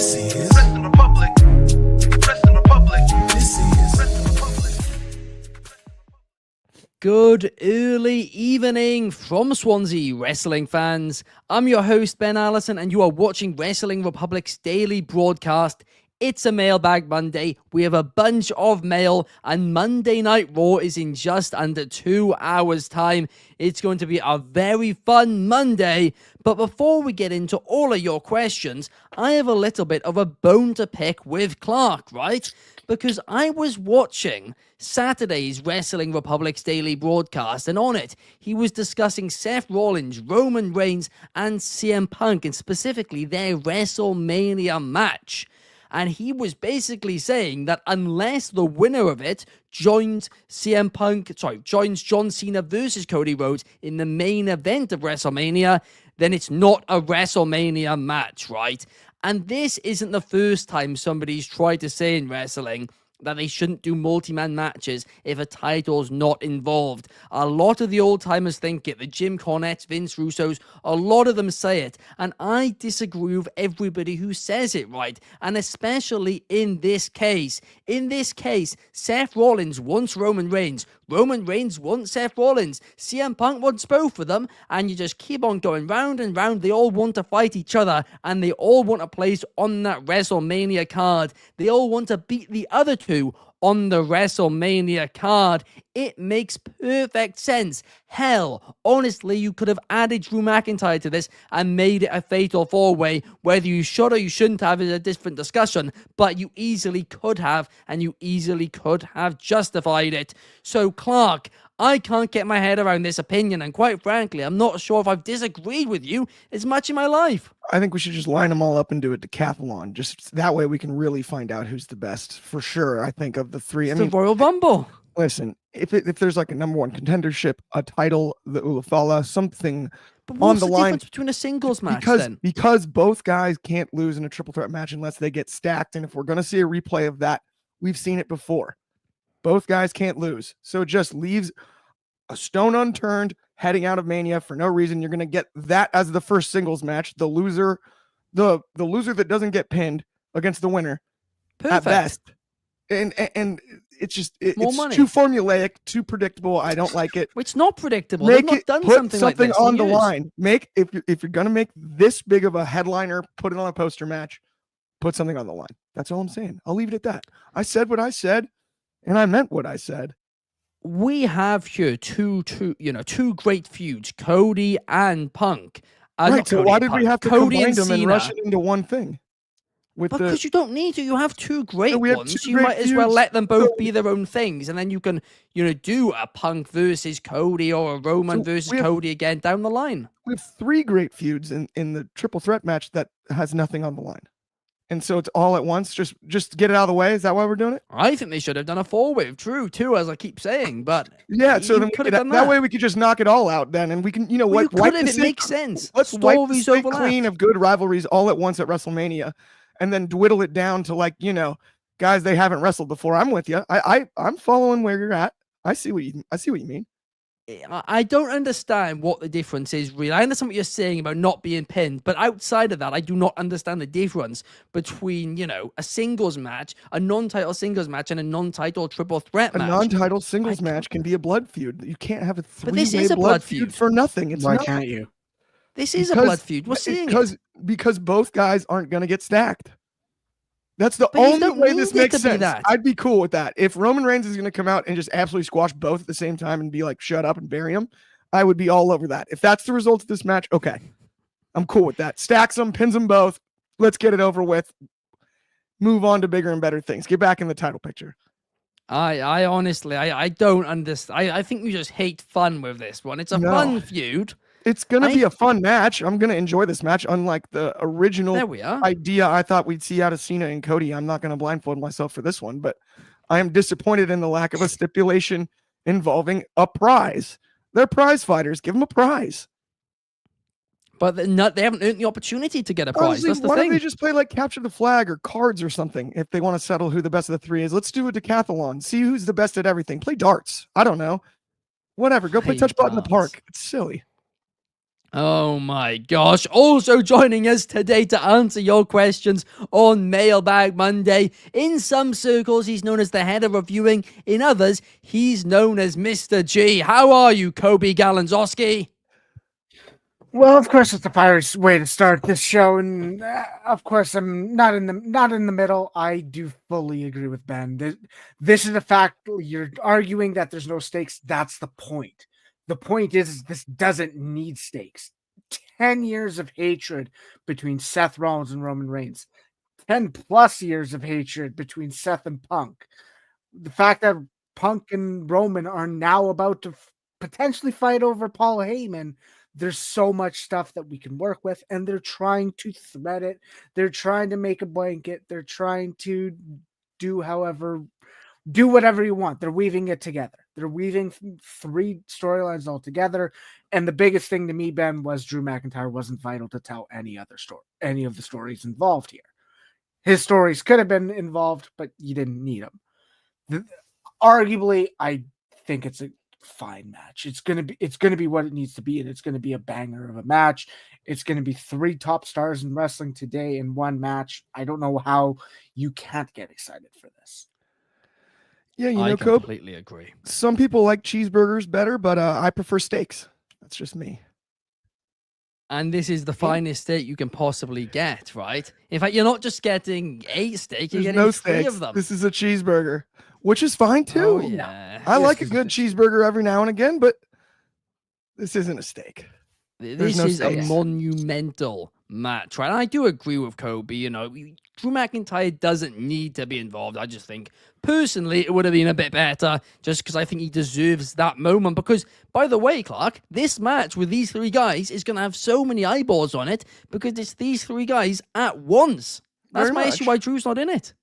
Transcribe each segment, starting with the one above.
This is Wrestling Republic. Wrestling Republic. This is Wrestling Republic. Good early evening from Swansea, wrestling fans. I'm your host, Ben Allison, and you are watching Wrestling Republic's daily broadcast. It's a Mailbag Monday. We have a bunch of mail, and Monday Night Raw is in just under 2 hours' time. It's going to be a very fun Monday. But before we get into all of your questions, I have a little bit of a bone to pick with Clark, right? Because I was watching Saturday's Wrestling Republic's daily broadcast, and on it, he was discussing Seth Rollins, Roman Reigns, and CM Punk, and specifically their WrestleMania match. And he was basically saying that unless the winner of it joins John Cena versus Cody Rhodes in the main event of WrestleMania, then it's not a WrestleMania match, right? And this isn't the first time somebody's tried to say in wrestling that they shouldn't do multi-man matches if a title's not involved. A lot of the old-timers think it. The Jim Cornettes, Vince Russos, a lot of them say it. And I disagree with everybody who says it, right? And especially in this case. In this case, Seth Rollins wants Roman Reigns. Roman Reigns wants Seth Rollins. CM Punk wants both of them. And you just keep on going round and round. They all want to fight each other. And they all want a place on that WrestleMania card. They all want to beat the other two on the WrestleMania card. It makes perfect sense. Hell, honestly, you could have added Drew McIntyre to this and made it a fatal four-way. Whether you should or you shouldn't have is a different discussion, but you easily could have, and you easily could have justified it. So, Clark, I can't get my head around this opinion, and quite frankly, I'm not sure if I've disagreed with you as much in my life. I think we should just line them all up and do a decathlon. Just that way we can really find out who's the best, for sure, I think, of the three. It's the Royal Rumble. Listen, if there's like a number one contendership, a title, the Ulafala, something but on what's the the line. difference between a singles match then? Because both guys can't lose in a triple threat match unless they get stacked. And if we're going to see a replay of that, we've seen it before. Both guys can't lose. So it just leaves a stone unturned heading out of Mania for no reason. You're going to get that as the first singles match. The loser that doesn't get pinned against the winner. Perfect. At best. And it's just it's money. Too formulaic, too predictable. I don't like it. It's not predictable. They've not done put something like this on in the years. line. If you're gonna make this big of a headliner, put it on a poster match. Put something on the line. That's all I'm saying. I'll leave it at that. I said what I said, and I meant what I said. We have here two great feuds, Cody and Punk. Right. So why did we have to combine them and rush Cena. it into one thing? Because you don't need to. You have two great ones. Two you great might as well feuds. let them both be their own things, and then you can, do a Punk versus Cody or a Roman versus Cody again down the line. We have three great feuds in the triple threat match that has nothing on the line. And so it's all at once. Just get it out of the way. Is that why we're doing it? I think they should have done a four-way. True, too, as I keep saying. But yeah, so then could have done that way we could just knock it all out then, and we can, Well, it makes sense. Let's wipe the Stories slate overlap. clean of good rivalries all at once at WrestleMania, and then dwindle it down to guys they haven't wrestled before. I'm with you. I'm following where you're at. I see what you mean. I don't understand what the difference is, really. I understand what you're saying about not being pinned, but outside of that, I do not understand the difference between, a singles match, a non-title singles match, and a non-title triple threat match. A non-title singles match can be a blood feud. You can't have a three-way blood feud for nothing. Why can't you? This is a blood feud. We're seeing it. Because both guys aren't going to get stacked. That's the But you only don't way need this it makes to be sense. that. I'd be cool with that. If Roman Reigns is going to come out and just absolutely squash both at the same time and be like, shut up and bury him, I would be all over that. If that's the result of this match, okay. I'm cool with that. Stacks them, pins them both. Let's get it over with. Move on to bigger and better things. Get back in the title picture. I honestly, I don't understand. I think you just hate fun with this one. It's a fun feud. It's going to be a fun match. I'm going to enjoy this match. Unlike the original idea I thought we'd see out of Cena and Cody, I'm not going to blindfold myself for this one, but I am disappointed in the lack of a stipulation involving a prize. They're prize fighters. Give them a prize. But they haven't earned the opportunity to get a prize. Honestly, That's the why thing. don't they just play like capture the flag or cards or something if they want to settle who the best of the three is? Let's do a decathlon. See who's the best at everything. Play darts. I don't know. Whatever. Go play touch ball in the park. It's silly. Oh my gosh. Also joining us today to answer your questions on Mailbag Monday. In some circles, he's known as the head of reviewing. In others, he's known as Mr. G. How are you, Coby Galenzoski? Well, of course, it's the Pirates' way to start this show, and of course, I'm not in the middle. I do fully agree with Ben. This is a fact. You're arguing that there's no stakes. That's the point. The point is this doesn't need stakes. 10 years of hatred between Seth Rollins and Roman Reigns. 10 plus years of hatred between Seth and Punk. The fact that Punk and Roman are now about to potentially fight over Paul Heyman. There's so much stuff that we can work with, and they're trying to thread it. They're trying to make a blanket. They're trying to do whatever you want. They're weaving it together. They're weaving 3 storylines all together. And the biggest thing to me, Ben, was Drew McIntyre wasn't vital to tell any of the stories involved here. His stories could have been involved, but you didn't need them. Arguably, I think it's a fine match. It's gonna be what it needs to be, and it's gonna be a banger of a match. It's gonna be 3 top stars in wrestling today in one match. I don't know how you can't get excited for this. Yeah, I completely agree. Some people like cheeseburgers better, but I prefer steaks. That's just me. And this is the finest steak you can possibly get, right? In fact, you're not just getting a steak, you're There's getting no 3 steaks. of them. This is a cheeseburger, which is fine too. Oh, yeah. I like a good cheeseburger every now and again, but this isn't a steak. This no is a stakes. monumental match, right? And I do agree with Coby. Drew McIntyre doesn't need to be involved. I just think, personally, it would have been a bit better just because I think he deserves that moment. Because, by the way, Clark, this match with these 3 guys is going to have so many eyeballs on it because it's these 3 guys at once. That's Very my much. issue why Drew's not in it.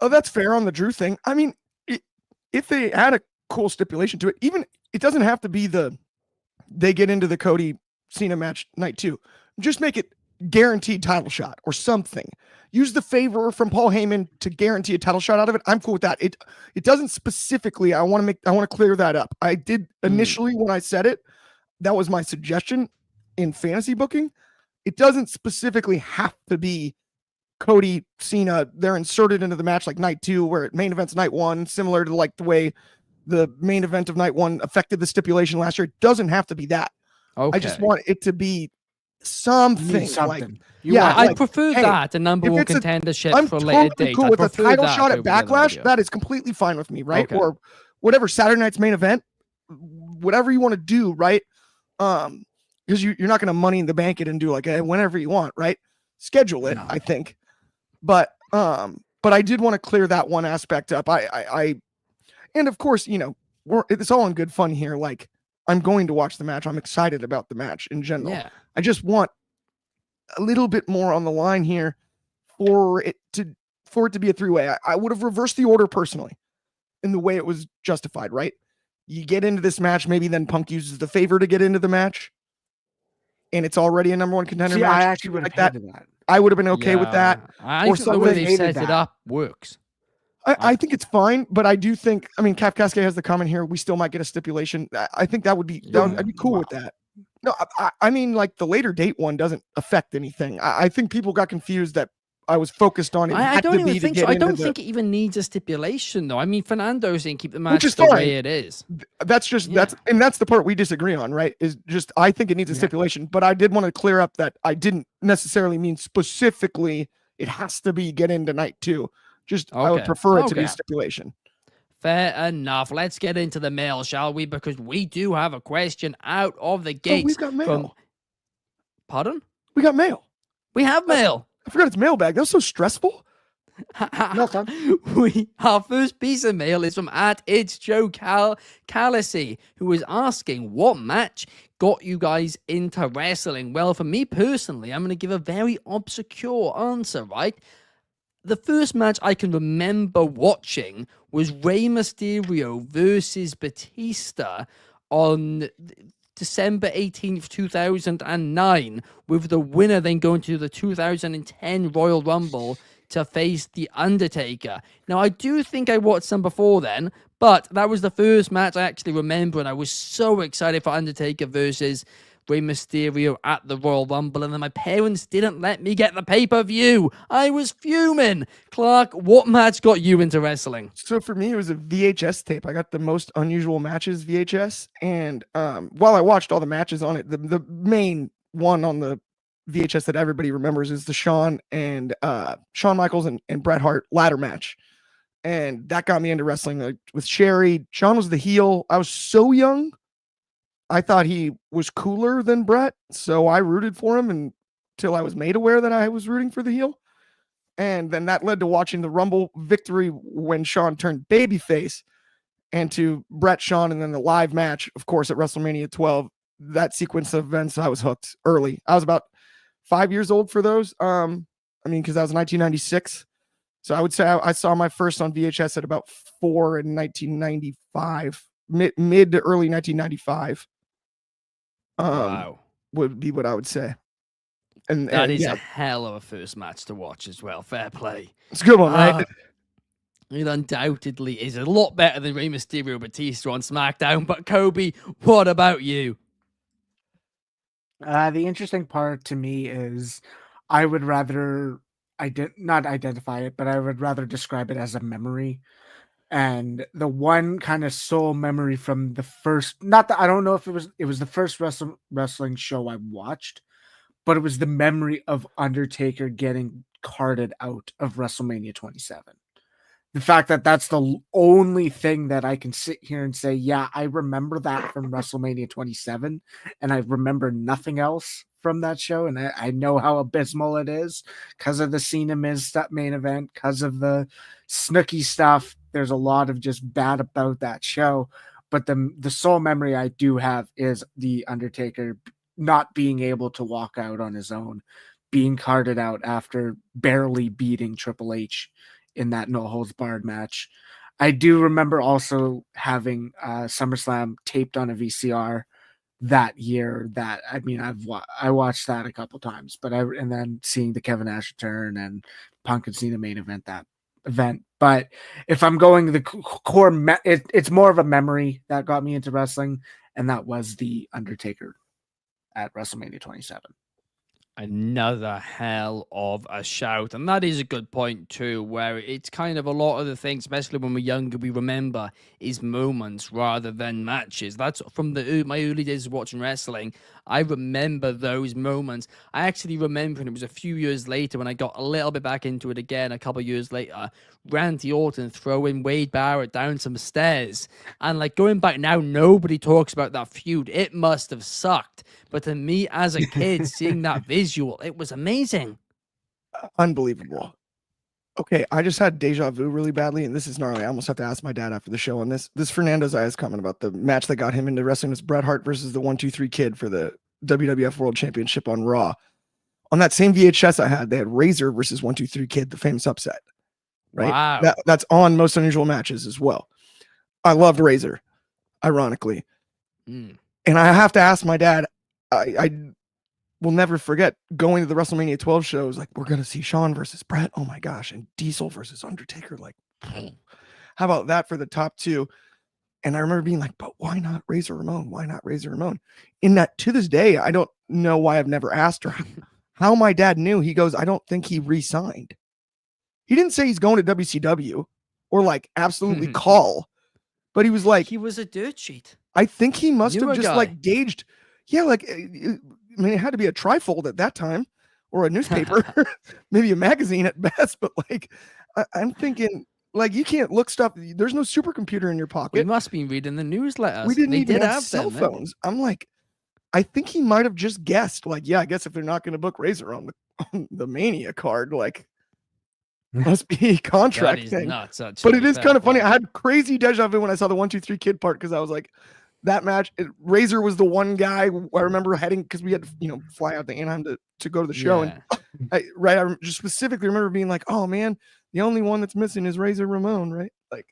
Oh, that's fair on the Drew thing. I mean, if they add a cool stipulation to it, even it doesn't have to be they get into the Cody Cena match night 2. Just make it guaranteed title shot or something. Use the favor from Paul Heyman to guarantee a title shot out of it. I'm cool with that. It doesn't specifically. I want to clear that up. I did initially when I said it. That was my suggestion in fantasy booking. It doesn't specifically have to be Cody Cena. They're inserted into the match like night 2, where it main events night 1, similar to like the way the main event of night 1 affected the stipulation last year. It doesn't have to be that. Okay. I just want it to be something. I prefer that, a number if 1 it's contendership I'm for a later totally date. cool I with a prefer title that shot at over the other Backlash. idea. That is completely fine with me, right? Okay. Or whatever Saturday night's main event, whatever you want to do, right? Because you're not going to money in the bank it and do like whenever you want, right? Schedule it, No. I think. But I did want to clear that one aspect up. I and of course, it's all in good fun here. Like, I'm going to watch the match. I'm excited about the match in general. Yeah. I just want a little bit more on the line here for it to be a 3-way. I would have reversed the order personally in the way it was justified, right? You get into this match, maybe then Punk uses the favor to get into the match, and it's already a number 1 contender match. I actually would have hated that. I would have been okay with that. I or think the way something. they set it up works. I think it's fine, but I do think, Cap Cascade has the comment here. We still might get a stipulation. I think that would be, I'd be cool with that. No, I mean, like the later date one doesn't affect anything. I think people got confused that I was focused on it. I don't even think so. I don't think it even needs a stipulation, though. I mean, Fernando's saying keep the match is the fine. way it is. That's the part we disagree on, right? Is just, I think it needs a stipulation, but I did want to clear up that I didn't necessarily mean specifically it has to be get into night 2. Just, I would prefer it to be a stipulation. Fair enough. Let's get into the mail, shall we? Because we do have a question out of the gates. We've got mail. Pardon? We got mail. We have mail. I forgot it's mailbag. That was so stressful. Our first piece of mail is from @It's Joe Calisi, who is asking what match got you guys into wrestling. Well, for me personally, I'm going to give a very obscure answer, right? The first match I can remember watching was Rey Mysterio versus Batista on December 18th, 2009, with the winner then going to the 2010 Royal Rumble to face The Undertaker. Now, I do think I watched some before then, but that was the first match I actually remember, and I was so excited for Undertaker versus Rey Mysterio at the Royal Rumble, and then my parents didn't let me get the pay-per-view. I was fuming. Clark, what match got you into wrestling? So for me, it was a VHS tape. I got the Most Unusual Matches VHS, and while I watched all the matches on it, the main one on the VHS that everybody remembers is the Shawn Michaels and Bret Hart ladder match. And that got me into wrestling with Sherry. Shawn was the heel. I was so young. I thought he was cooler than Bret. So I rooted for him until I was made aware that I was rooting for the heel. And then that led to watching the Rumble victory when Shawn turned babyface, and to Bret, Shawn, and then the live match, of course, at WrestleMania 12. That sequence of events, I was hooked early. I was about 5 years old for those. Because that was 1996. So I would say I saw my first on VHS at about 4 in 1995, mid to early 1995. Wow. Would be what I would say. And That is yeah, a hell of a first match to watch as well. Fair play. it's a good one, right? It undoubtedly is a lot better than Rey Mysterio Batista on SmackDown. But Coby, what about you? The interesting part to me is I would rather not identify it, but I would rather describe it as a memory. And the one kind of sole memory from the first, not that I don't know if it was the first wrestling show I watched, but it was the memory of Undertaker getting carted out of WrestleMania 27. The fact that that's the only thing that I can sit here and say, yeah, I remember that from WrestleMania 27, and I remember nothing else from that show. And I know how abysmal it is because of the Cena Miz main event, because of the Snooki stuff. There's a lot of just bad about that show. But the sole memory I do have is the Undertaker not being able to walk out on his own, being carted out after barely beating Triple H in that no holds barred match. I do remember also having SummerSlam taped on a VCR that year. That I watched that a couple times, and then seeing the Kevin Nash return and Punk and Cena main event that event. But if I'm going to the core, it's more of a memory that got me into wrestling, and that was the Undertaker at WrestleMania 27. Another hell of a shout. And that is a good point too, where it's kind of a lot of the things, especially when we're younger, we remember is moments rather than matches. That's from my early days of watching wrestling. I remember those moments. I actually remember, and it was a few years later when I got a little bit back into it again, a couple of years later, Randy Orton throwing Wade Barrett down some stairs. And like going back now, nobody talks about that feud. It must have sucked. But to me as a kid, seeing that visual, it was amazing. Unbelievable. Okay, I just had deja vu really badly, and this is gnarly. I almost have to ask my dad after the show on this. This Fernando Zayas comment about the match that got him into wrestling was Bret Hart versus the 1-2-3 Kid for the WWF World Championship on Raw. On that same VHS I had, they had Razor versus 1-2-3 Kid, the famous upset. Right? Wow. That's on Most Unusual Matches as well. I loved Razor, ironically. And I have to ask my dad, I will never forget going to the WrestleMania 12 shows. Like, we're going to see Shawn versus Bret. Oh my gosh. And Diesel versus Undertaker. Like, how about that for the top two? And I remember being like, but why not Razor Ramon? Why not Razor Ramon? In that, to this day, I don't know why I've never asked her how my dad knew. He goes, I don't think he re-signed. He didn't say he's going to WCW or like absolutely call, but he was like, he was a dirt sheet. I think he must Knew have a just guy. like gauged. Yeah, like, I mean, it had to be a trifold at that time or a newspaper, maybe a magazine at best. But like, I'm thinking, like, you can't look stuff. There's no supercomputer in your We pocket. must be reading the newsletters. We didn't They even did have have cell them, man. phones. I'm like, I think he might have just guessed. Like, yeah, I guess if they're not going to book Razor on the Mania card, like, must be a That contract is thing. nuts. But it is Fair kind of funny. play. I had crazy deja vu when I saw the 1-2-3 Kid part because I was like, that match, Razor was the one guy I remember heading because we had to, fly out to Anaheim to go to the show. Yeah. And I just specifically remember being like, oh man, the only one that's missing is Razor Ramon, right? Like,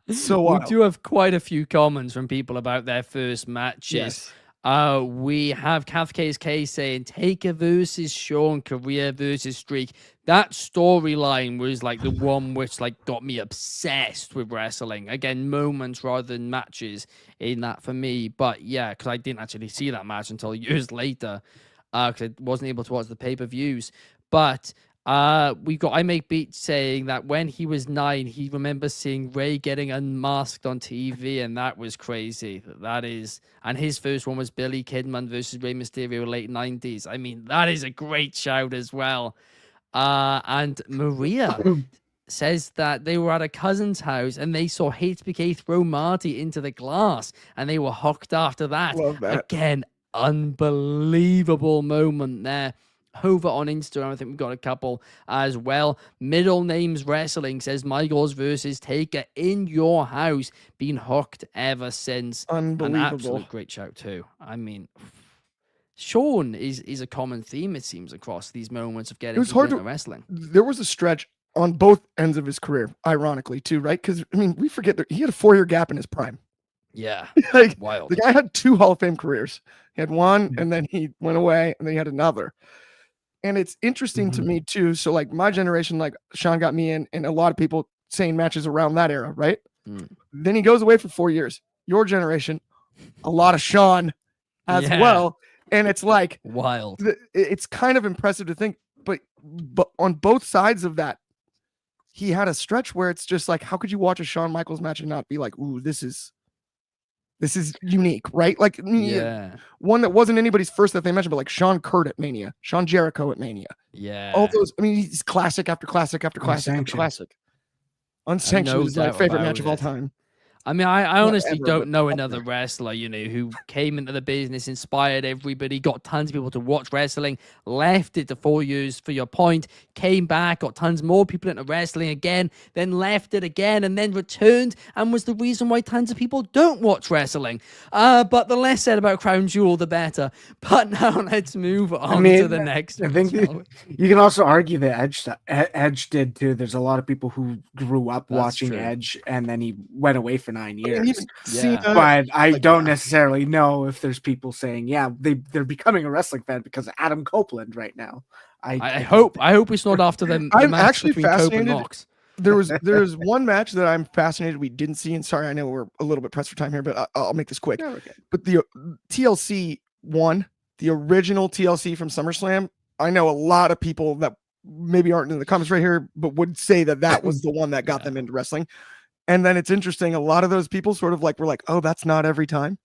so we wild. do have quite a few comments from people about their first matches. Yes. We have Kath KSK saying Taker versus Sean, career versus streak. That storyline was like the one which like got me obsessed with wrestling. Again, moments rather than matches in that for me. But yeah, because I didn't actually see that match until years later, because I wasn't able to watch the pay-per-views. But we got I Make Beats saying that when he was 9, he remembers seeing Ray getting unmasked on TV, and that was crazy. That is, and his first one was Billy Kidman versus Rey Mysterio, late 90s. I mean, that is a great shout as well. And Maria says that they were at a cousin's house and they saw HBK throw Marty into the glass, and they were hooked after that. Love that. Again, unbelievable moment there. Over on Instagram, I think we've got a couple as well. Middle Names Wrestling says Michaels versus Taker in your house. Been hooked ever since. An Unbelievable. absolute great shout too. I mean, Sean is a common theme, it seems, across these moments of getting It was hard into to wrestling. There was a stretch on both ends of his career, ironically, too, right? Because I mean, we forget that he had a 4-year gap in his prime. Yeah, Like, wild. the guy had 2 Hall of Fame careers. He had one, and then he went away, and then he had another. And it's interesting to me too. So like my generation, like Sean got me in, and a lot of people saying matches around that era, right? Then he goes away for 4 years. Your generation, a lot of Sean as well. And it's like Wild. It's kind of impressive to think, but on both sides of that, he had a stretch where it's just like, how could you watch a Shawn Michaels match and not be like, ooh, this is unique, right? Like, one that wasn't anybody's first that they mentioned, but like Sean Kurt at Mania, Sean Jericho at Mania. Yeah. All those, I mean, he's classic after classic after classic after classic. Unsanctioned is my favorite match of all time. I mean, I honestly don't know another wrestler, who came into the business, inspired everybody, got tons of people to watch wrestling, left it to 4 years, for your point, came back, got tons more people into wrestling again, then left it again, and then returned, and was the reason why tons of people don't watch wrestling. But the less said about Crown Jewel, the better. But now let's move on to the next. I think you can also argue that Edge did too. There's a lot of people who grew up watching Edge, and then he went away for 9 years. But I don't necessarily know if there's people saying, they're becoming a wrestling fan because of Adam Copeland right now. I hope it's not after them. I'm actually fascinated. There's one match that I'm fascinated we didn't see, and sorry, I know we're a little bit pressed for time here, but I'll make this quick. But the TLC one, the original TLC from SummerSlam, I know a lot of people that maybe aren't in the comments right here, but would say that was the one that got them into wrestling. And then it's interesting. A lot of those people sort of like were like, "Oh, that's not every time."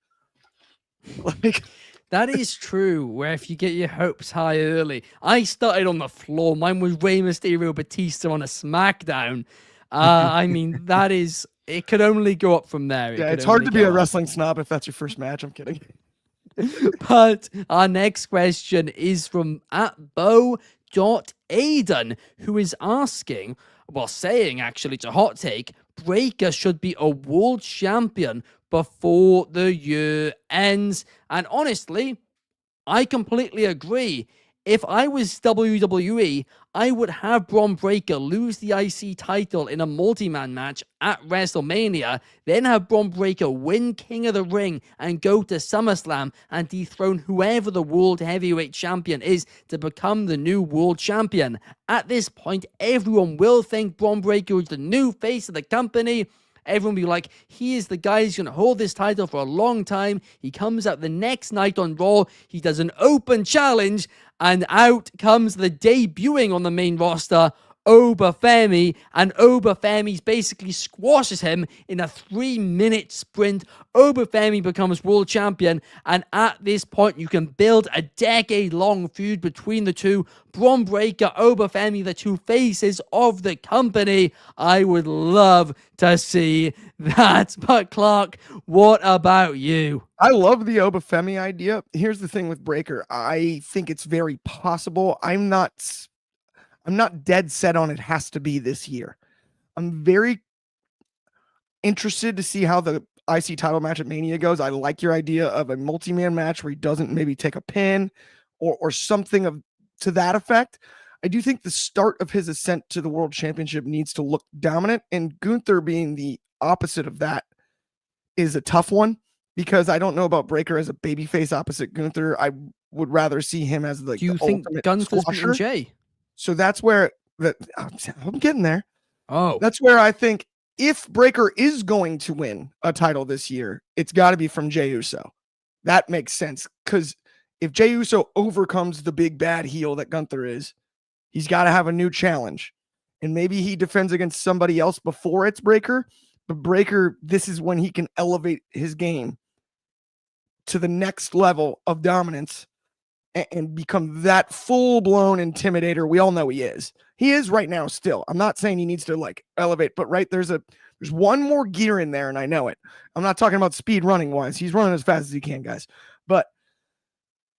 Like, that is true. Where if you get your hopes high early, I started on the floor. Mine was Rey Mysterio Batista on a SmackDown. I mean, it could only go up from there. It's hard to be a wrestling snob if that's your first match. I'm kidding. But our next question is from @Bo.Aiden, who is asking, saying actually, it's a hot take, Breaker should be a world champion before the year ends. And honestly, I completely agree. If I was WWE, I would have Bron Breakker lose the IC title in a multi-man match at WrestleMania, then have Bron Breakker win King of the Ring and go to SummerSlam and dethrone whoever the World Heavyweight Champion is to become the new World Champion. At this point, everyone will think Bron Breakker is the new face of the company. Everyone will be like, he is the guy who's going to hold this title for a long time. He comes out the next night on Raw. He does an open challenge, and out comes the debuting on the main roster, Obafemi, and Obafemi basically squashes him in a 3-minute sprint. Obafemi becomes world champion, and at this point you can build a decade-long feud between the two. Bron Breakker, Obafemi, the two faces of the company. I would love to see that. But Clark, what about you? I love the Obafemi idea. Here's the thing with Breakker. I think it's very possible. I'm not dead set on it has to be this year. I'm very interested to see how the IC title match at Mania goes. I like your idea of a multi-man match where he doesn't maybe take a pin or something to that effect. I do think the start of his ascent to the world championship needs to look dominant, and Gunther being the opposite of that is a tough one. because I don't know about Breaker as a babyface opposite Gunther. I would rather see him as like Do you the think ultimate Gunther's beating squasher. Jay? So that's where I'm getting there. Oh, That's where I think if Breaker is going to win a title this year, it's got to be from Jey Uso. That makes sense, because if Jey Uso overcomes the big bad heel that Gunther is, he's got to have a new challenge. And maybe he defends against somebody else before it's Breaker. But Breaker, this is when he can elevate his game to the next level of dominance and become that full-blown intimidator we all know he is. He is right now still. I'm not saying he needs to like elevate, but there's one more gear in there, and I know it. I'm not talking about speed running wise. He's running as fast as he can, guys. But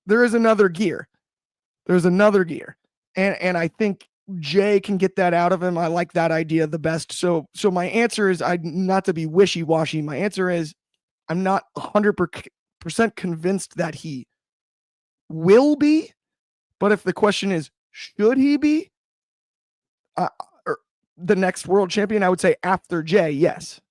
there is another gear. There's another gear. And I think Jay can get that out of him. I like that idea the best. So my answer is, not to be wishy-washy. My answer is I'm not 100% convinced that he will be, but if the question is, should he be or the next world champion, I would say after Jay, yes.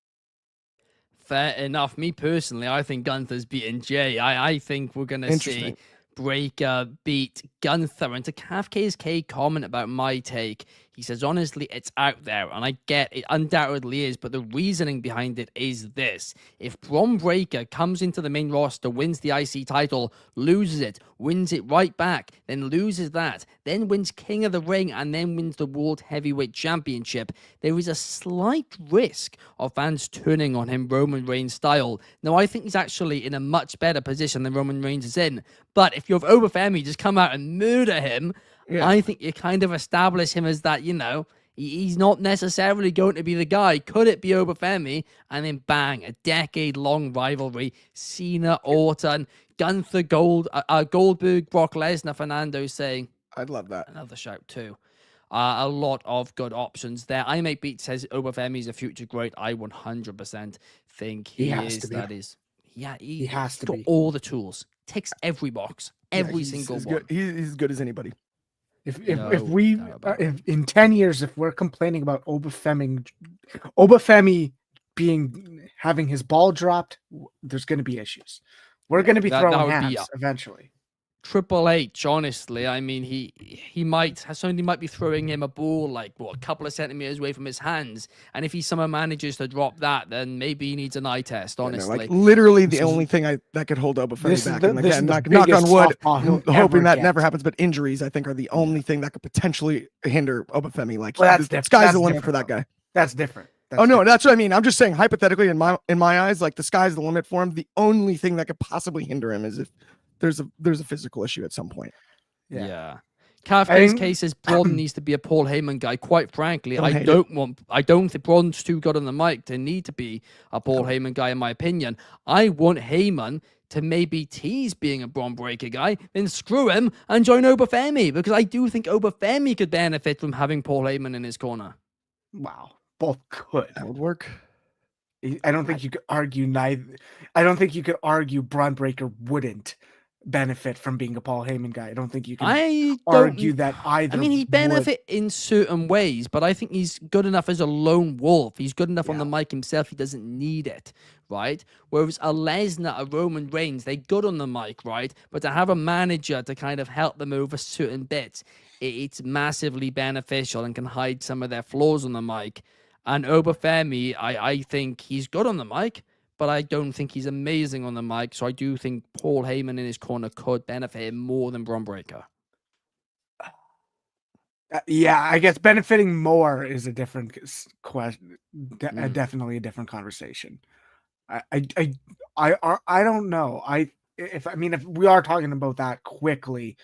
fair enough. Me personally, I think Gunther's beating Jay. I think we're going to see Breaker beat Gunther. And to KFK's comment about my take, he says, honestly, it's out there, and I get it undoubtedly is, but the reasoning behind it is this. If Bron Breakker comes into the main roster, wins the IC title, loses it, wins it right back, then loses that, then wins King of the Ring, and then wins the World Heavyweight Championship, there is a slight risk of fans turning on him Roman Reigns style. Now, I think he's actually in a much better position than Roman Reigns is in, but if you have Obafemi just come out and murder him, I think you kind of establish him as that, he's not necessarily going to be the guy. Could it be Obafemi? And then bang, a decade-long rivalry. Cena, Orton, Gunther, Goldberg, Brock Lesnar, Fernando saying, I'd love that. Another shout too. A lot of good options there. I Make Beat says Obafemi is a future great. I 100% think he is. That is. Yeah, he has to be. All the tools. Ticks every box. Every single one. He's as good as anybody. If in 10 years, if we're complaining about Obafemi having his ball dropped, there's going to be issues. We're going to be throwing hands eventually. Triple H, honestly, I mean, somebody might be throwing him a ball like a couple of centimeters away from his hands, and if he somehow manages to drop that, then maybe he needs an eye test. Honestly, literally the only thing that could hold Obafemi back. And again, knock on wood, hoping that never happens. But injuries, I think, are the only thing that could potentially hinder Obafemi. The sky's the limit for that guy. That's different. No, that's what I mean. I'm just saying, hypothetically, in my eyes, like the sky's the limit for him. The only thing that could possibly hinder him is if there's a physical issue at some point. Yeah. Kafka's case is Bron needs to be a Paul Heyman guy. Quite frankly, I don't think Bron's too good on the mic to need to be a Paul Heyman guy, in my opinion. I want Heyman to maybe tease being a Bron Breakker guy, then screw him and join Obafemi, because I do think Obafemi could benefit from having Paul Heyman in his corner. Wow. Both could. That would work. I don't think you could argue neither. I don't think you could argue Bron Breakker wouldn't benefit from being a Paul Heyman guy. I don't think you can argue that either. I mean, he'd benefit in certain ways, but I think he's good enough as a lone wolf. He's good enough on the mic himself. He doesn't need it, right? Whereas a Lesnar, a Roman Reigns, they're good on the mic, right? But to have a manager to kind of help them over certain bits, it's massively beneficial and can hide some of their flaws on the mic. And Obafemi, I think he's good on the mic, but I don't think he's amazing on the mic. So I do think Paul Heyman in his corner could benefit him more than Bron Breakker. I guess benefiting more is a different question. Definitely a different conversation. I don't know. If we are talking about that quickly,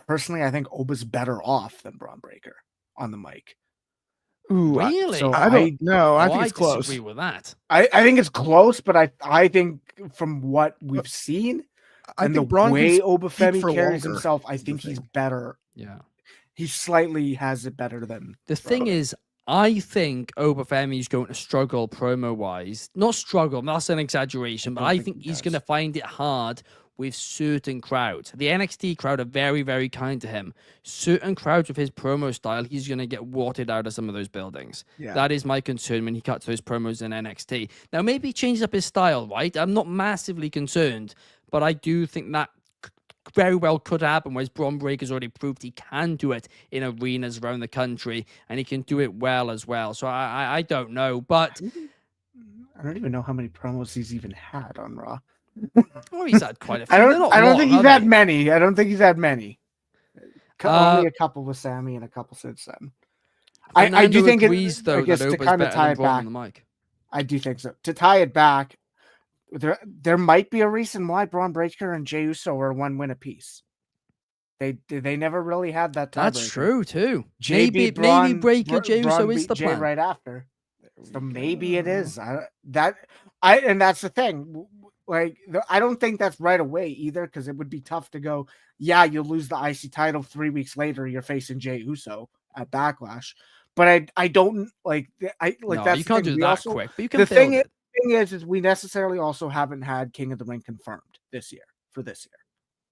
personally, I think Oba's better off than Bron Breakker on the mic. Ooh, really? I don't know. I think it's close. I disagree with that. I think it's close, but I think from what we've seen and the way Obafemi carries himself, I think he's better. Yeah. He slightly has it better than the thing is, I think Obafemi is going to struggle promo-wise. Not struggle, that's an exaggeration, but I think he's going to find it hard with certain crowds. The NXT crowd are very, very kind to him. Certain crowds with his promo style, he's going to get watered out of some of those buildings. Yeah. That is my concern when he cuts those promos in NXT. Now, maybe he changes up his style, right? I'm not massively concerned, but I do think that very well could happen, whereas Bron Breakker's already proved he can do it in arenas around the country, and he can do it well as well. So I don't know, but I don't even know how many promos he's even had on Raw. well, he's had quite a few. I They're don't. not I don't long, think he's are had they? many. I don't think he's had many. Only a couple with Sammy and a couple since then. I do Fernando think agrees, though, I guess that to Oba's kind of better tie than it Bron back. on the mic. I do think so. To tie it back, there might be a reason why Bron Breakker and Jey Uso are 1 win apiece. They never really had that tiebreaker. That's true too. Jey Maybe beat Braun, Breaker Jey Uso Braun is beat the Jey plan. right after. So maybe it is. And that's the thing. Like, I don't think that's right away either, because it would be tough to go, yeah, you'll lose the IC title 3 weeks later. You're facing Jey Uso at Backlash. But I don't like. No, that's you the can't thing. do We that also, quick, but you can the build thing it. is we necessarily also haven't had King of the Ring confirmed this year for this year.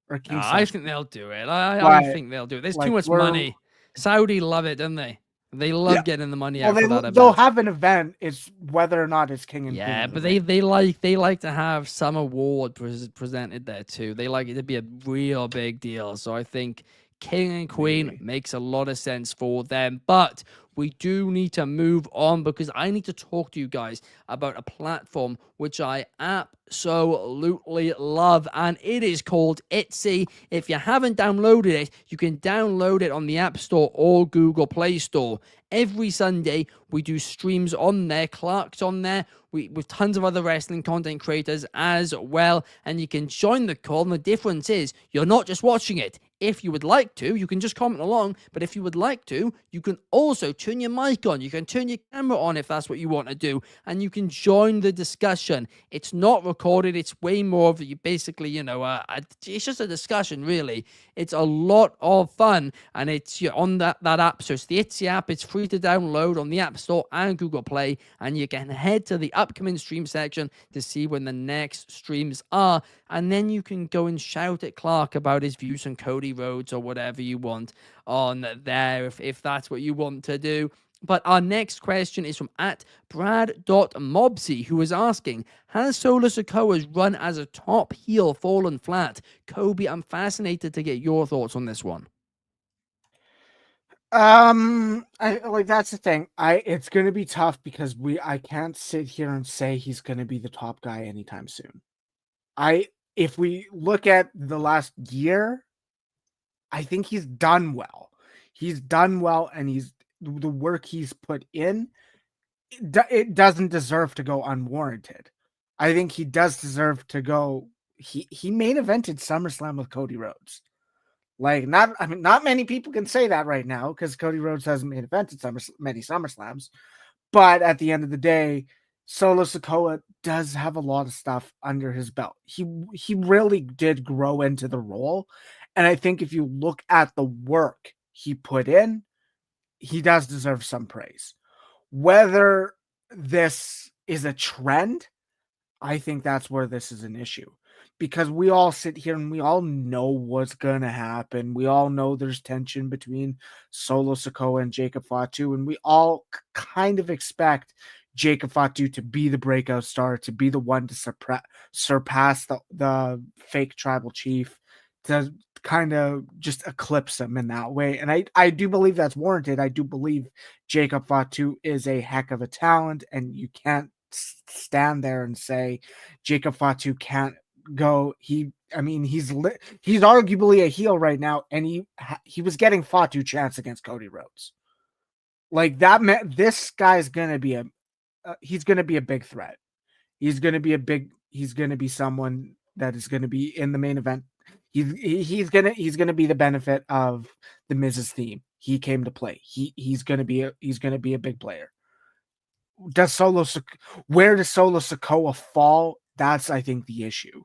Or King I Sasha. think they'll do it. I Right. think they'll do it. There's Like, too much we're- money. Saudi love it, don't they? They love Yeah. getting the money Well, out for that they'll event. have an event. It's whether or not it's King and Queen. Yeah, of the but Ring. they like to have some award presented there too. They like it to be a real big deal. So I think King and Queen Maybe. makes a lot of sense for them. But we do need to move on, because I need to talk to you guys about a platform which I absolutely love, and it is called Etsy. If you haven't downloaded it, you can download it on the App Store or Google Play Store. Every Sunday, we do streams on there. Clark's on there. With tons of other wrestling content creators as well. And you can join the call. And the difference is you're not just watching it. If you would like to, you can just comment along. But if you would like to, you can also turn your mic on. You can turn your camera on if that's what you want to do. And you can join the discussion. It's not recorded. It's way more of you basically, it's just a discussion, really. It's a lot of fun. And it's on that app. So it's the Etsy app. It's free to download on the App Store and Google Play. And you can head to the upcoming stream section to see when the next streams are. And then you can go and shout at Clark about his views on Cody Rhodes or whatever you want on there, if that's what you want to do. But our next question is from @Brad.Mobsy, who is asking, has Solo Sikoa's run as a top heel fallen flat? Coby, I'm fascinated to get your thoughts on this one. That's the thing. It's gonna be tough because I can't sit here and say he's gonna be the top guy anytime soon. If we look at the last year, I think he's done well. He's done well, and the work he's put in, it doesn't deserve to go unwarranted. I think he does deserve to go. He main evented SummerSlam with Cody Rhodes. Like, not many people can say that right now, because Cody Rhodes hasn't main evented many SummerSlams. But at the end of the day, Solo Sikoa does have a lot of stuff under his belt. He really did grow into the role. And I think if you look at the work he put in, he does deserve some praise. Whether this is a trend, I think that's where this is an issue. Because we all sit here and we all know what's going to happen. We all know there's tension between Solo Sikoa and Jacob Fatu. And we all kind of expect Jacob Fatu to be the breakout star, to be the one to surpass the fake tribal chief, to kind of just eclipse him in that way. And I do believe that's warranted. I do believe Jacob Fatu is a heck of a talent, and you can't stand there and say Jacob Fatu can't go. He's arguably a heel right now, and he was getting Fatu chance against Cody Rhodes. Like, that meant this guy's gonna be he's gonna be a big threat. He's gonna be someone that is gonna be in the main event. He's gonna be the benefit of the Miz's theme. He came to play. He's gonna be a big player. Where does Solo Sikoa fall? That's, I think, the issue.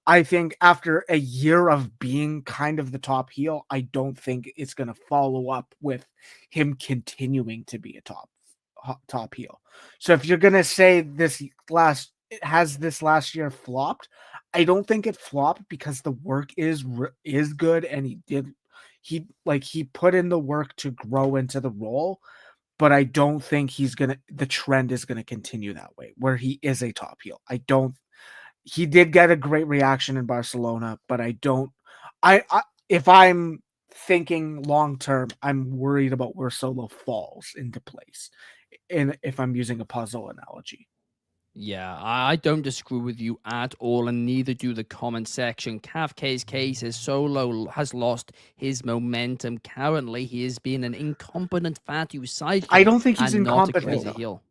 I think after a year of being kind of the top heel, I don't think it's going to follow up with him continuing to be a top heel. So if you're going to say this last has this last year flopped? I don't think it flopped because the work is good, and he put in the work to grow into the role. But I don't think the trend is gonna continue that way, where he is a top heel. I don't. He did get a great reaction in Barcelona, but I don't. I if I'm thinking long term, I'm worried about where Solo falls into place, and if I'm using a puzzle analogy. Yeah, I don't disagree with you at all, and neither do the comment section. Cav K's case is Solo has lost his momentum. Currently, he has been an incompetent Fatu sidekick. I don't think he's and not a incompetent. crazy heel.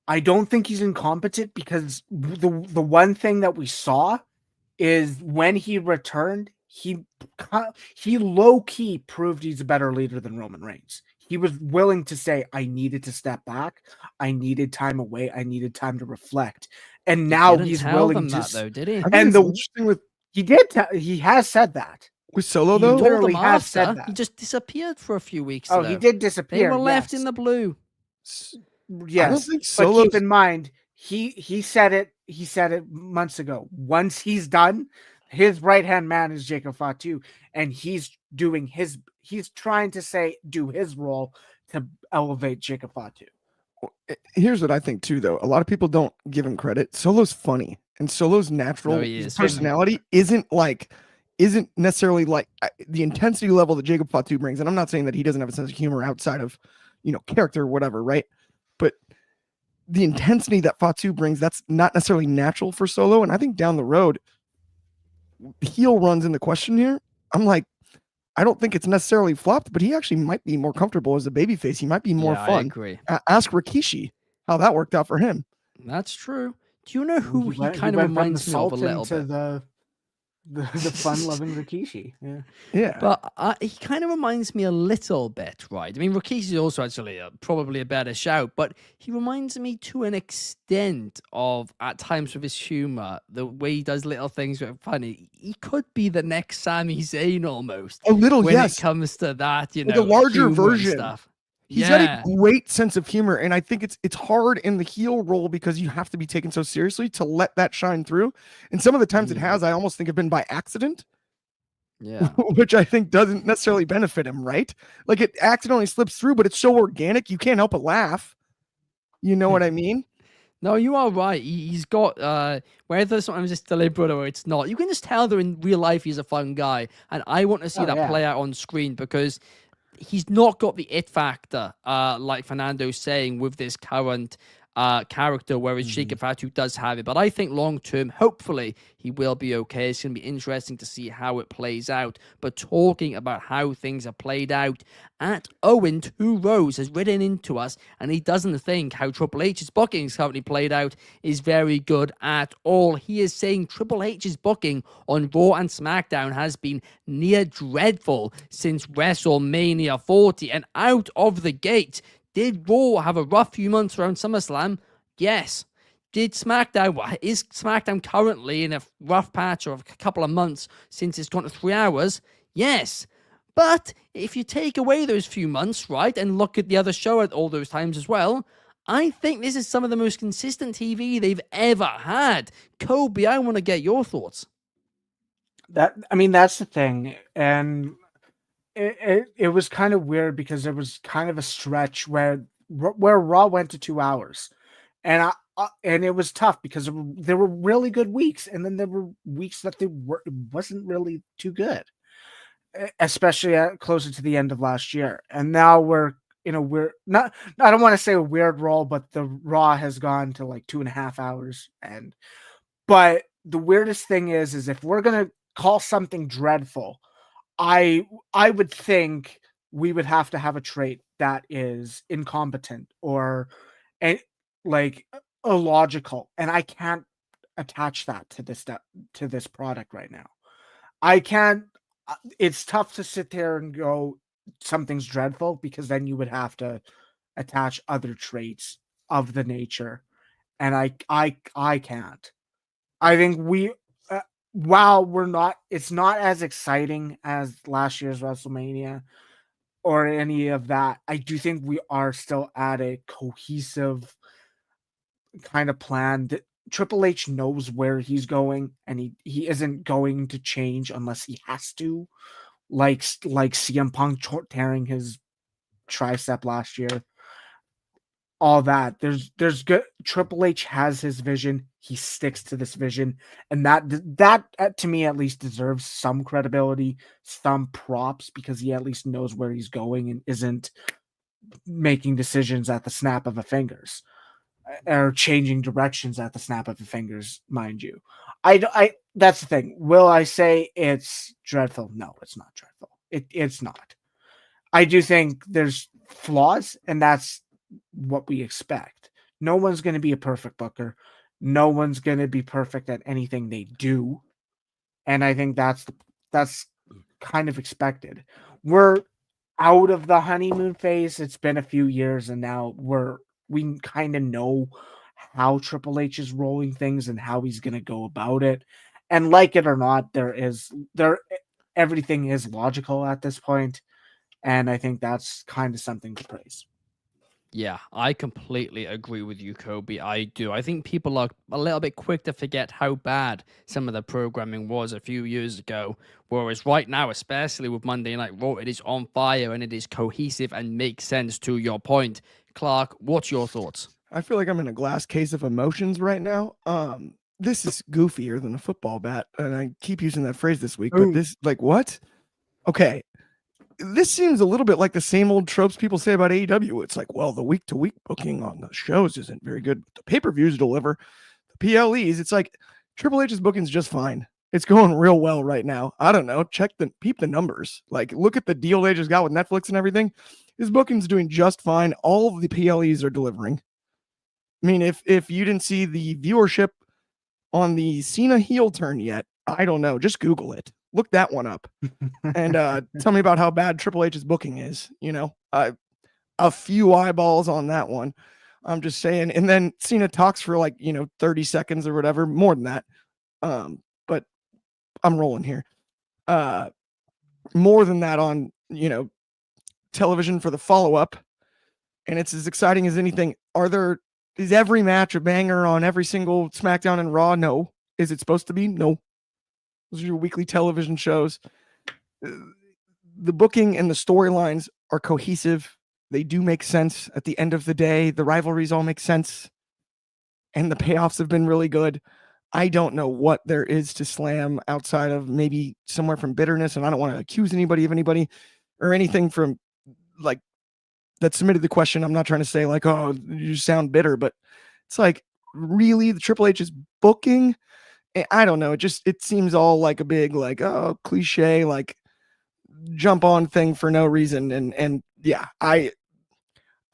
I don't think he's incompetent because the one thing that we saw is when he returned, he low key proved he's a better leader than Roman Reigns. He was willing to say, "I needed to step back. I needed time away. I needed time to reflect." And now He he's didn't tell willing them to. that, though, did he? I think And it's interesting with he has said that. Solo He though. Told literally them has after. said that. He just disappeared for a few weeks. Oh, though. he did They disappear. were left yes. in the blue. Yes, I don't think but Solo's keep in mind, he said it. He said it months ago. Once he's done, his right hand man is Jacob Fatu, and he's doing his. He's trying to do his role to elevate Jacob Fatu. Here's what I think too, though. A lot of people don't give him credit. Solo's funny, and Solo's natural No, he is funny. personality isn't necessarily like the intensity level that Jacob Fatu brings. And I'm not saying that he doesn't have a sense of humor outside of, character or whatever, right? But the intensity that Fatu brings, that's not necessarily natural for Solo. And I think down the road, heel runs in the question here. I'm like, I don't think it's necessarily flopped, but he actually might be more comfortable as a babyface. He might be more Yeah, I fun. agree. Ask Rikishi how that worked out for him. That's true. Do you know who he went- kind of went from reminds the me of a little Sultan bit? to the fun-loving Rikishi. Yeah. Yeah. But he kind of reminds me a little bit, right? I mean, Rikishi is also actually probably a better shout, but he reminds me to an extent of, at times with his humor, the way he does little things that are funny. He could be the next Sami Zayn almost. A little, when yes. it comes to that, Like a larger humor and version. stuff. He's got a great sense of humor, and I think it's hard in the heel role because you have to be taken so seriously to let that shine through. And some of the times it has, I almost think have been by accident. Yeah. Which I think doesn't necessarily benefit him, right? Like it accidentally slips through, but it's so organic you can't help but laugh. You know what I mean? No, you are right. He's got whether sometimes it's deliberate or it's not. You can just tell that in real life he's a fun guy, and I want to see that play out on screen because he's not got the it factor, like Fernando's saying with this current character, whereas Jacob Fatu does have it. But I think long term, hopefully, he will be okay. It's going to be interesting to see how it plays out. But talking about how things are played out, at Owen 2 Rose has written into us, and he doesn't think how Triple H's booking is currently played out is very good at all. He is saying Triple H's booking on Raw and SmackDown has been near dreadful since WrestleMania 40, and out of the gate, did Raw have a rough few months around SummerSlam? Yes. Is SmackDown currently in a rough patch of a couple of months since it's gone to 3 hours? Yes. But if you take away those few months, right, and look at the other show at all those times as well, I think this is some of the most consistent TV they've ever had. Coby, I want to get your thoughts. That's the thing. And it was kind of weird because there was kind of a stretch where Raw went to 2 hours, and and it was tough because there were really good weeks, and then there were weeks that it wasn't really too good, especially closer to the end of last year. And now we're in a weird, I don't want to say a weird role, but the Raw has gone to like 2.5 hours, but the weirdest thing is if we're gonna call something dreadful, I would think we would have to have a trait that is incompetent or like illogical, and I can't attach that to this product right now. I can't. It's tough to sit there and go something's dreadful because then you would have to attach other traits of the nature, and I can't. I think while it's not as exciting as last year's WrestleMania or any of that, I do think we are still at a cohesive kind of plan Triple H knows where he's going, and he isn't going to change unless he has to, like CM Punk tearing his tricep last year. All that there's good. Triple H has his vision. He sticks to this vision, and that to me at least deserves some credibility, some props, because he at least knows where he's going and isn't making decisions at the snap of a fingers, or changing directions at the snap of the fingers, mind you. I that's the thing. Will I say it's dreadful? No, it's not dreadful. It's not. I do think there's flaws, and that's what we expect. No one's going to be a perfect booker. No one's going to be perfect at anything they do. And I think that's kind of expected. We're out of the honeymoon phase. It's been a few years, and now we kind of know how Triple H is rolling things and how he's going to go about it. And like it or not, everything is logical at this point. And I think that's kind of something to praise. Yeah, I completely agree with you, Coby. I do. I think people are a little bit quick to forget how bad some of the programming was a few years ago. Whereas right now, especially with Monday Night Raw, it is on fire and it is cohesive and makes sense to your point. Clark, what's your thoughts? I feel like I'm in a glass case of emotions right now. This is goofier than a football bat, and I keep using that phrase this week, but this, like, what? Okay. This seems a little bit like the same old tropes people say about AEW. It's like, well, the week-to-week booking on the shows isn't very good. But the pay-per-views deliver. The PLEs, it's like Triple H's booking's just fine. It's going real well right now. I don't know. Peep the numbers. Like, look at the deal they just got with Netflix and everything. His booking's doing just fine. All of the PLEs are delivering. I mean, if you didn't see the viewership on the Cena heel turn yet, I don't know. Just Google it. Look that one up and tell me about how bad Triple H's booking is. You know, a few eyeballs on that one. I'm just saying. And then Cena talks for 30 seconds or whatever, more than that. But I'm rolling here. More than that on, television for the follow-up. And it's as exciting as anything. Is every match a banger on every single SmackDown and Raw? No. Is it supposed to be? No. Those are your weekly television shows. The booking and the storylines are cohesive. They do make sense at the end of the day. The rivalries all make sense. And the payoffs have been really good. I don't know what there is to slam outside of maybe somewhere from bitterness. And I don't want to accuse anybody of anybody or anything from that submitted the question. I'm not trying to say oh, you sound bitter, but it's like, really, the Triple H is booking. I don't know. It seems all like a big, cliche, jump on thing for no reason. And yeah, I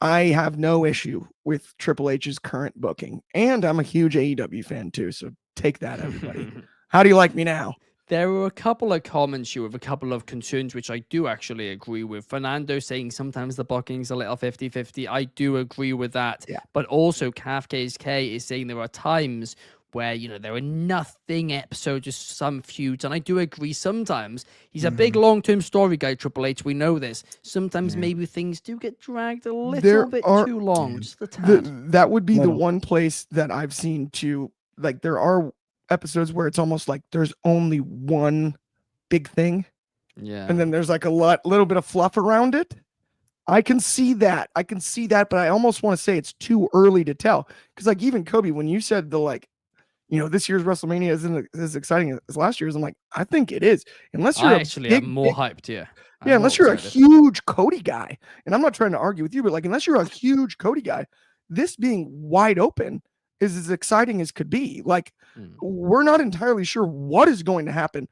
have no issue with Triple H's current booking, and I'm a huge AEW fan too. So take that, everybody. How do you like me now? There were a couple of comments here with a couple of concerns, which I do actually agree with. Fernando saying sometimes the booking's a little 50-50. I do agree with that. Yeah. But also, Kafka's K is saying there are times where, there are nothing episodes, just some feuds. And I do agree sometimes. He's a big long-term story guy, Triple H. We know this. Sometimes maybe things do get dragged a little bit too long. Just a tad. That would be the one place that I've seen too. There are episodes where it's almost like there's only one big thing. Yeah. And then there's a little bit of fluff around it. I can see that. But I almost want to say it's too early to tell. Because even Coby, when you said this year's WrestleMania isn't as exciting as last year's, I'm like, I think it is. Unless you're I'm more hyped here. Yeah, unless you're a huge Cody guy. And I'm not trying to argue with you, but unless you're a huge Cody guy, this being wide open is as exciting as could be. We're not entirely sure what is going to happen.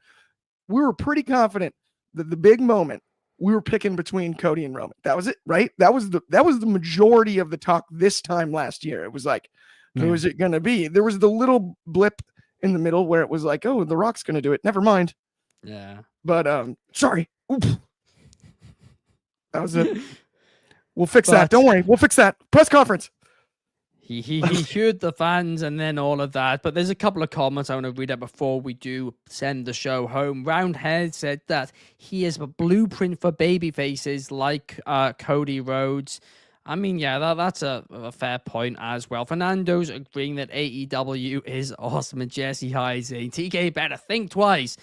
We were pretty confident that the big moment we were picking between Cody and Roman. That was it, right? That was the majority of the talk this time last year. It was who is it going to be? There was the little blip in the middle where it was oh, The Rock's going to do it. Never mind. Yeah. But sorry. Oops. That was it. We'll fix that. Don't worry. We'll fix that. Press conference. He heard the fans and then all of that. But there's a couple of comments I want to read out before we do send the show home. Roundhead said that he is a blueprint for baby faces like Cody Rhodes. I mean, yeah, that's a fair point as well. Fernando's agreeing that AEW is awesome, and Jesse High saying TK better think twice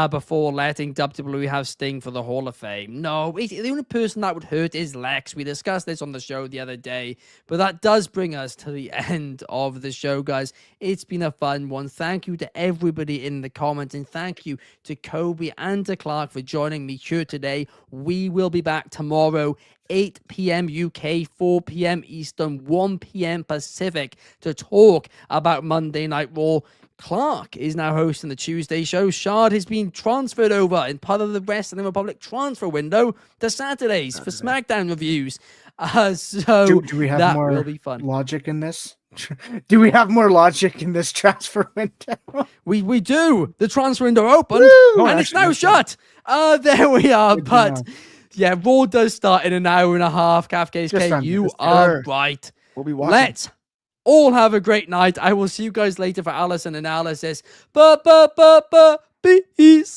before letting WWE have Sting for the Hall of Fame. No, the only person that would hurt is Lex. We discussed this on the show the other day, but that does bring us to the end of the show, guys. It's been a fun one. Thank you to everybody in the comments, and thank you to Coby and to Clark for joining me here today. We will be back tomorrow, 8 p.m. UK, 4 p.m. Eastern, 1 p.m. Pacific, to talk about Monday Night Raw. Clark is now hosting the Tuesday show. Shard has been transferred over in part of the Wrestling Republic transfer window to Saturdays for SmackDown reviews. So do we have that more will be fun. logic in this? Do we have more logic in this transfer window? We do. The transfer window opened, Woo! and it's now shut. There we are. Good to But know. yeah, Raw does start in an hour and a half. Just KFK, under. you Yes, are sir. right. We'll be watching. Let's all have a great night. I will see you guys later for Allison analysis. Peace.